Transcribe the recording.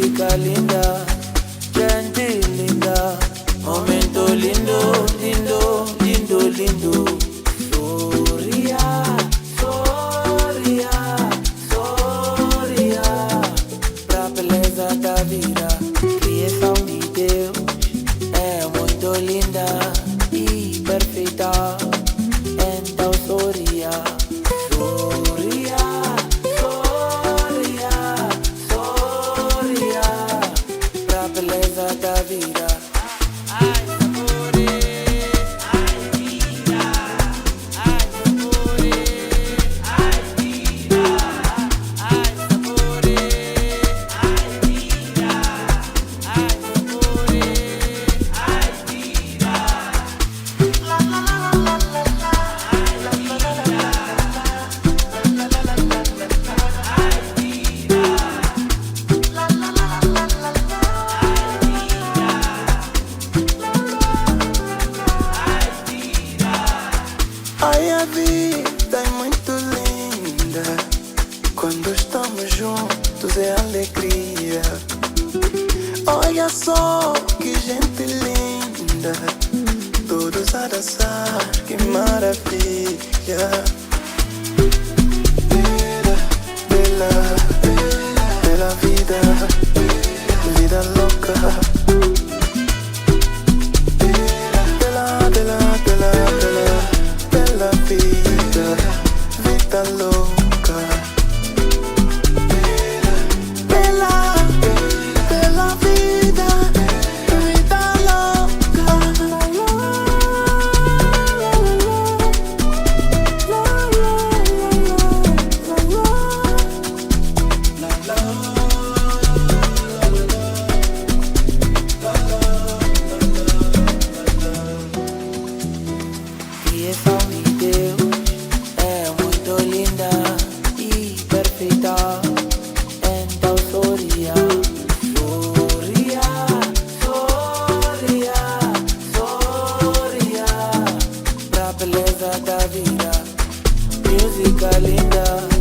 música linda, gente linda, momento lindo, lindo, lindo, lindo. Sorria, sorria, sorria, pra beleza da vida. Criação de Deus é muito linda e perfeita. Então sorria, sorria, sorria, sorria, pra beleza da vida. Ai, sabore, ai, vida, ai, sabore, ai, vida, ai, sabore, ai, vida, ai, sabore, ai, vida. La la la la la la la. Ai, a vida é muito linda. Quando estamos juntos é alegria. Olha só que gente linda, todos a dançar, que maravilha. Bela, bela, bela vida, vida louca. Bela, bela, bela, bela, bela vida, vida louca. Bela, bela vida, vida louca. Criação de Deus é muito linda e perfeita. Então sorria, sorria, sorria, sorria, pra beleza da vida. Música linda.